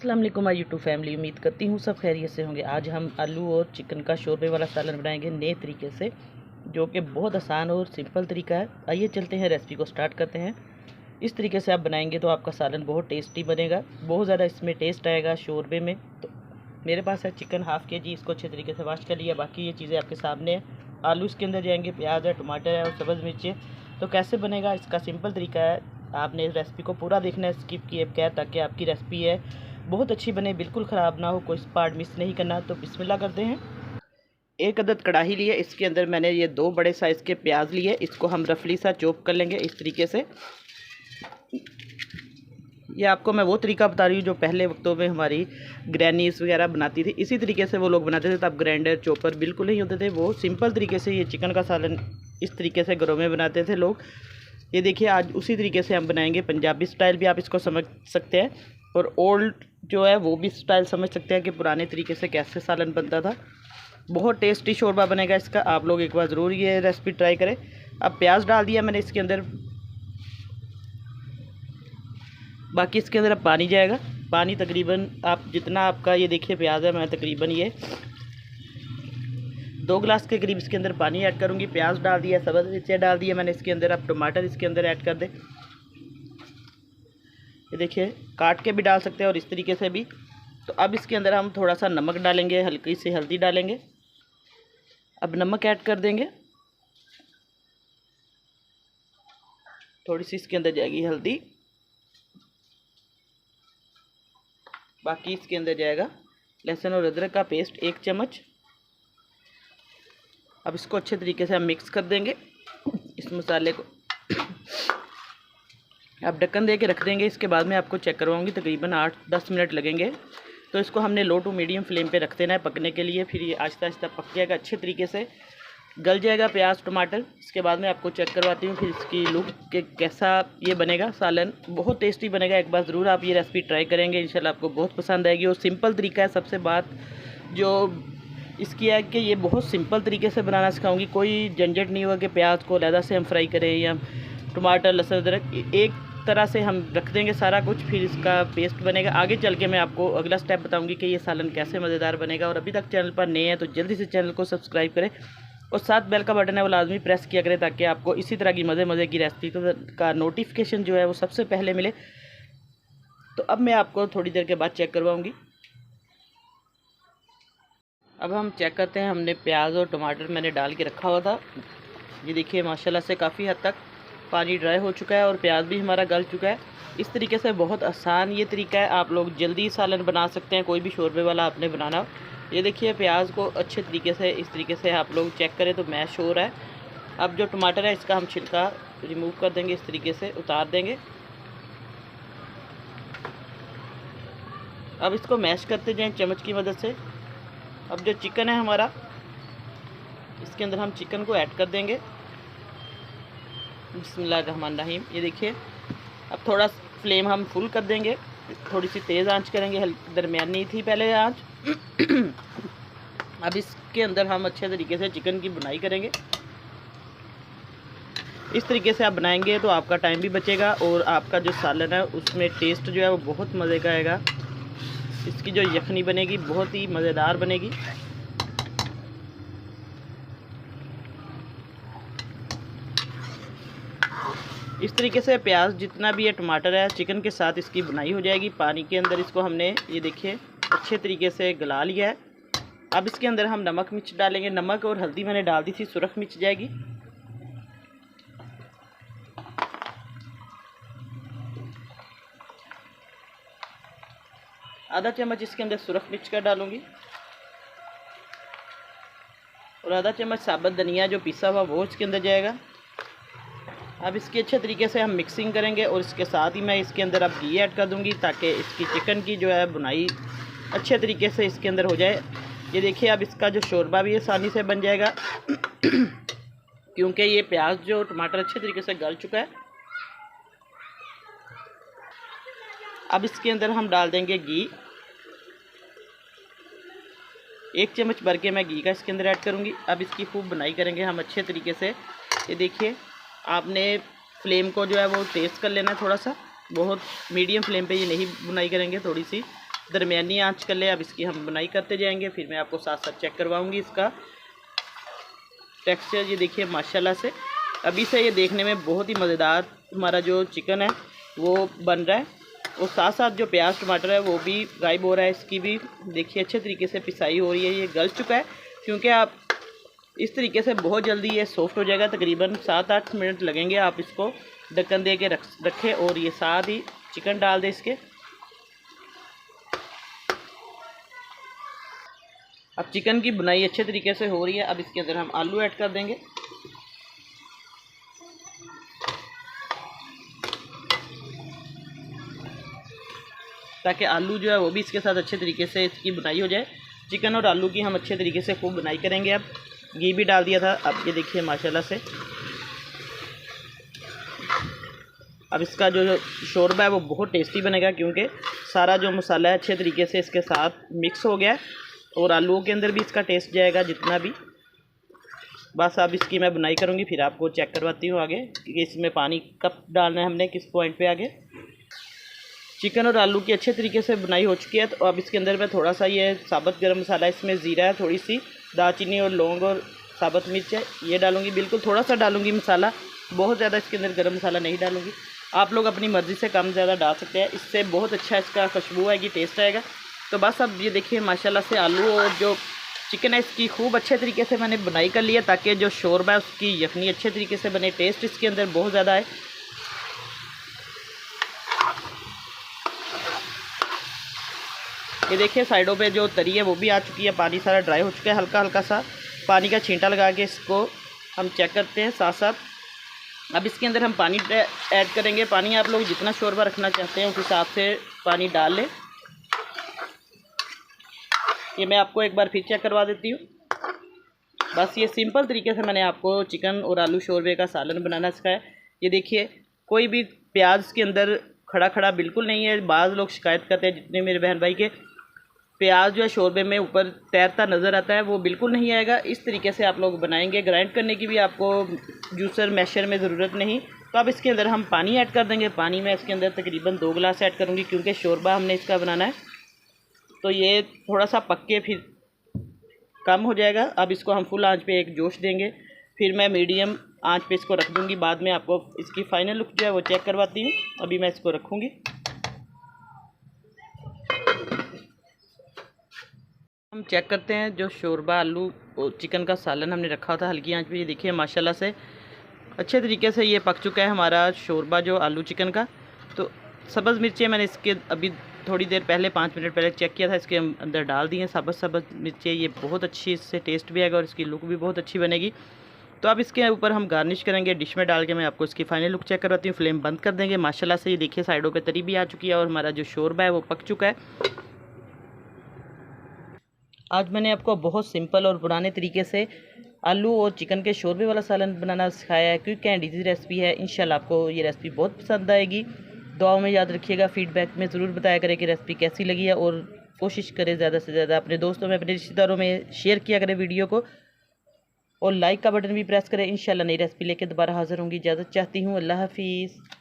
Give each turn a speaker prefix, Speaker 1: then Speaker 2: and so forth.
Speaker 1: अस्सलाम वालेकुम my YouTube family. उम्मीद करती हूँ सब खैरियत से होंगे। आज हम आलू और चिकन का शोरबे वाला सालन बनाएंगे नए तरीके से, जो कि बहुत आसान और सिंपल तरीका है। आइए चलते हैं, रेसिपी को स्टार्ट करते हैं। इस तरीके से आप बनाएंगे तो आपका सालन बहुत टेस्टी बनेगा, बहुत ज़्यादा इसमें टेस्ट आएगा शोरबे में। तो मेरे पास है चिकन हाफ़ kg, इसको अच्छे तरीके से वॉश कर लिया। बाकी ये चीज़ें आपके सामने है। आलू इसके अंदर जाएंगे, प्याज है, टमाटर है और सब्ज़ मिर्च है। तो कैसे बनेगा, इसका सिंपल तरीका है। आपने इस रेसिपी को पूरा देखना है, स्किप किए बगैर, ताकि आपकी रेसिपी है बहुत अच्छी बने, बिल्कुल ख़राब ना हो, कोई पार्ट मिस नहीं करना। तो बिस्मिल्लाह करते हैं। एक अदद कढ़ाई लिए, इसके अंदर मैंने ये 2 बड़े साइज़ के प्याज लिए। इसको हम रफली सा चॉप कर लेंगे इस तरीके से। ये आपको मैं वो तरीका बता रही हूँ जो पहले वक्तों में हमारी ग्रैनीज़ वगैरह बनाती थी। इसी तरीके से वो लोग बनाते थे, तब ग्राइंडर चॉपर बिल्कुल नहीं होते थे। वो सिंपल तरीके से ये चिकन का सालन इस तरीके से घरों में बनाते थे लोग। ये देखिए, आज उसी तरीके से हम बनाएंगे। पंजाबी स्टाइल भी आप इसको समझ सकते हैं, और ओल्ड जो है वो भी स्टाइल समझ सकते हैं कि पुराने तरीके से कैसे सालन बनता था। बहुत टेस्टी शोरबा बनेगा इसका। आप लोग एक बार ज़रूर ये रेसिपी ट्राई करें। अब प्याज डाल दिया मैंने इसके अंदर। बाकी इसके अंदर अब पानी जाएगा। पानी तकरीबन आप जितना आपका, ये देखिए प्याज है, मैं तकरीबन ये 2 गिलास के करीब इसके अंदर पानी ऐड करूँगी। प्याज डाल दिया, सब्ज़ मिर्च डाल दिया मैंने इसके अंदर। अब टमाटर इसके अंदर ऐड कर दें। ये देखिए, काट के भी डाल सकते हैं और इस तरीके से भी। तो अब इसके अंदर हम थोड़ा सा नमक डालेंगे, हल्की सी हल्दी डालेंगे। अब नमक ऐड कर देंगे, थोड़ी सी इसके अंदर जाएगी हल्दी। बाकी इसके अंदर जाएगा लहसुन और अदरक का पेस्ट 1 चम्मच। अब इसको अच्छे तरीके से हम मिक्स कर देंगे इस मसाले को। अब ढक्कन दे के रख देंगे। इसके बाद में आपको चेक करवाऊंगी, तकरीबन 8-10 मिनट लगेंगे। तो इसको हमने लो टू मीडियम फ्लेम पे रख देना है पकने के लिए। फिर ये आहिस्ता आहिस्ता पक जाएगा, अच्छे तरीके से गल जाएगा प्याज टमाटर। इसके बाद में आपको चेक करवाती हूँ फिर इसकी लुक के कैसा ये बनेगा सालन। बहुत टेस्टी बनेगा, एक बार ज़रूर आप ये रेसिपी ट्राई करेंगे, इंशाल्लाह आपको बहुत पसंद आएगी। और सिंपल तरीका है। सबसे बात जो इसकी है कि ये बहुत सिंपल तरीके से बनाना सिखाऊंगी। कोई झंझट नहीं होगा कि प्याज को अलहदा से हम फ्राई करें या टमाटर लहसुन अदरक, एक तरह से हम रख देंगे सारा कुछ। फिर इसका पेस्ट बनेगा। आगे चल के मैं आपको अगला स्टेप बताऊंगी कि ये सालन कैसे मज़ेदार बनेगा। और अभी तक चैनल पर नए हैं तो जल्दी से चैनल को सब्सक्राइब करें और साथ बेल का बटन है वो लाजमी प्रेस किया करें, ताकि आपको इसी तरह की मज़े की रेसिपी का नोटिफिकेशन जो है वो सबसे पहले मिले। तो अब मैं आपको थोड़ी देर के बाद चेक करवाऊँगी। अब हम चेक करते हैं। हमने प्याज और टमाटर मैंने डाल के रखा हुआ था। ये देखिए, माशाल्लाह से काफ़ी हद तक पानी ड्राई हो चुका है और प्याज भी हमारा गल चुका है। इस तरीके से बहुत आसान ये तरीका है, आप लोग जल्दी सालन बना सकते हैं, कोई भी शोरबे वाला आपने बनाना हो। ये देखिए, प्याज को अच्छे तरीके से इस तरीके से आप लोग चेक करें तो मैश हो रहा है। अब जो टमाटर है इसका हम छिलका रिमूव कर देंगे, इस तरीके से उतार देंगे। अब इसको मैश करते जाएँ चम्मच की मदद से। अब जो चिकन है हमारा, इसके अंदर हम चिकन को ऐड कर देंगे। बिस्मिल्लाहिर्रहमानिर्रहीम। ये देखिए, अब थोड़ा फ्लेम हम फुल कर देंगे, थोड़ी सी तेज़ आंच करेंगे, हल्की दरमियानी थी पहले आंच। अब इसके अंदर हम अच्छे तरीके से चिकन की बुनाई करेंगे। इस तरीके से आप बनाएंगे तो आपका टाइम भी बचेगा और आपका जो सालन है उसमें टेस्ट जो है वो बहुत मज़े का आएगा। इसकी जो यखनी बनेगी बहुत ही मज़ेदार बनेगी। इस तरीके से प्याज जितना भी है, टमाटर है, चिकन के साथ इसकी बुनाई हो जाएगी। पानी के अंदर इसको हमने, ये देखिए, अच्छे तरीके से गला लिया है। अब इसके अंदर हम नमक मिर्च डालेंगे। नमक और हल्दी मैंने डाल दी थी, सुरख मिर्च जाएगी। आधा चम्मच इसके अंदर सुरख मिर्च का डालूंगी और आधा चम्मच साबुत धनिया जो पिसा हुआ वो इसके अंदर जाएगा। अब इसकी अच्छे तरीके से हम मिक्सिंग करेंगे और इसके साथ ही मैं इसके अंदर अब घी ऐड कर दूंगी, ताकि इसकी चिकन की जो है बुनाई अच्छे तरीके से इसके अंदर हो जाए। ये देखिए, अब इसका जो शोरबा भी आसानी से बन जाएगा क्योंकि ये प्याज जो टमाटर अच्छे तरीके से गल चुका है। अब इसके अंदर हम डाल देंगे घी। 1 चम्मच भर के मैं घी का इसके अंदर ऐड करूँगी। अब इसकी खूब बुनाई करेंगे हम अच्छे तरीके से। ये देखिए, आपने फ्लेम को जो है वो तेज़ कर लेना है थोड़ा सा, बहुत मीडियम फ्लेम पे ये नहीं बुनाई करेंगे, थोड़ी सी दरमियानी आंच कर लें। अब इसकी हम बुनाई करते जाएंगे, फिर मैं आपको साथ साथ चेक करवाऊंगी इसका टेक्सचर। ये देखिए माशाल्लाह से अभी से ये देखने में बहुत ही मज़ेदार हमारा जो चिकन है वो बन रहा है, और साथ साथ जो प्याज टमाटर है वो भी गायब हो रहा है। इसकी भी देखिए अच्छे तरीके से पिसाई हो रही है। ये गल चुका है, क्योंकि आप इस तरीके से बहुत जल्दी ये सॉफ्ट हो जाएगा। तकरीबन 7-8 मिनट लगेंगे। आप इसको ढक्कन दे के रखें और ये साथ ही चिकन डाल दें इसके। अब चिकन की बुनाई अच्छे तरीके से हो रही है। अब इसके अंदर हम आलू ऐड कर देंगे। ताकि आलू जो है वो भी इसके साथ अच्छे तरीके से इसकी बुनाई हो जाए। चिकन और आलू की हम अच्छे तरीके से खूब बुनाई करेंगे। अब घी भी डाल दिया था। अब ये देखिए माशाल्लाह से अब इसका जो शोरबा है वो बहुत टेस्टी बनेगा, क्योंकि सारा जो मसाला है अच्छे तरीके से इसके साथ मिक्स हो गया है और आलूओं के अंदर भी इसका टेस्ट जाएगा जितना भी। बस अब इसकी मैं बुनाई करूँगी, फिर आपको चेक करवाती हूँ आगे कि इसमें पानी कब डालना है हमने, किस पॉइंट पे आगे। चिकन और आलू की अच्छे तरीके से बुनाई हो चुकी है। तो अब इसके अंदर मैं थोड़ा सा ये साबुत गरम मसाला, इसमें ज़ीरा है, थोड़ी सी दालचीनी और लौंग और साबुत मिर्च है, ये डालूँगी। बिल्कुल थोड़ा सा डालूँगी मसाला, बहुत ज़्यादा इसके अंदर गरम मसाला नहीं डालूँगी। आप लोग अपनी मर्ज़ी से कम ज़्यादा डाल सकते हैं, इससे बहुत अच्छा इसका खुशबू आएगी, टेस्ट आएगा। तो बस अब ये देखिए माशाल्लाह से आलू और जो चिकन है इसकी खूब अच्छे तरीके से मैंने बुनाई कर लिया, ताकि जो शोरबा है उसकी यखनी अच्छे तरीके से बने, टेस्ट इसके अंदर बहुत ज़्यादा है। ये देखिए साइडों पे जो तरी है वो भी आ चुकी है, पानी सारा ड्राई हो चुका है। हल्का हल्का सा पानी का छींटा लगा के इसको हम चेक करते हैं साथ साथ। अब इसके अंदर हम पानी ऐड करेंगे। पानी आप लोग जितना शोरबा रखना चाहते हैं उस हिसाब से पानी डाल लें। ये मैं आपको एक बार फिर चेक करवा देती हूँ। बस ये सिंपल तरीके से मैंने आपको चिकन और आलू शोरबे का सालन बनाना सिखाया। ये देखिए कोई भी प्याज के अंदर खड़ा खड़ा बिल्कुल नहीं है। बाज़ लोग शिकायत करते हैं, जितने मेरे बहन भाई, के प्याज जो है शोरबे में ऊपर तैरता नज़र आता है, वो बिल्कुल नहीं आएगा। इस तरीके से आप लोग बनाएंगे। ग्राइंड करने की भी आपको जूसर मैशर में ज़रूरत नहीं। तो अब इसके अंदर हम पानी ऐड कर देंगे। पानी में इसके अंदर तकरीबन 2 गिलास ऐड करूँगी, क्योंकि शोरबा हमने इसका बनाना है। तो ये थोड़ा सा पक के फिर कम हो जाएगा। अब इसको हम फुल आंच पे एक जोश देंगे, फिर मैं मीडियम आंच पे इसको रख दूँगी। बाद में आपको इसकी फ़ाइनल लुक जो है वो चेक करवाती हूँ। अभी मैं इसको रखूँगी। हम चेक करते हैं जो शोरबा आलू और चिकन का सालन हमने रखा था हल्की आंच पे। ये देखिए माशाल्लाह से अच्छे तरीके से ये पक चुका है हमारा शोरबा जो आलू चिकन का। तो सब्ज़ मिर्चें मैंने इसके अभी थोड़ी देर पहले 5 मिनट पहले चेक किया था, इसके अंदर डाल दी हैं सब्ज़ मिर्चें। ये बहुत अच्छी, इससे टेस्ट भी आएगा और इसकी लुक भी बहुत अच्छी बनेगी। तो अब इसके ऊपर हम गार्निश करेंगे डिश में डाल के। मैं आपको इसकी फाइनल लुक चेक करवाती हूँ। फ्लेम बंद कर देंगे। माशाल्लाह से ये देखिए साइडों पे तरी भी आ चुकी है और हमारा जो शोरबा है वो पक चुका है। आज मैंने आपको बहुत सिंपल और पुराने तरीके से आलू और चिकन के शोरबे वाला सालन बनाना सिखाया है। क्विक एंड ईजी रेसिपी है। इंशाल्लाह आपको ये रेसिपी बहुत पसंद आएगी। दुआओं में याद रखिएगा। फीडबैक में ज़रूर बताया करें कि रेसिपी कैसी लगी है, और कोशिश करें ज़्यादा से ज़्यादा अपने दोस्तों में, अपने रिश्तेदारों में शेयर किया करें वीडियो को, और लाइक का बटन भी प्रेस करें। इंशाल्लाह नई रेसिपी लेकर दोबारा हाज़िर होंगी। इजाज़त चाहती हूँ। अल्लाह हाफिज़।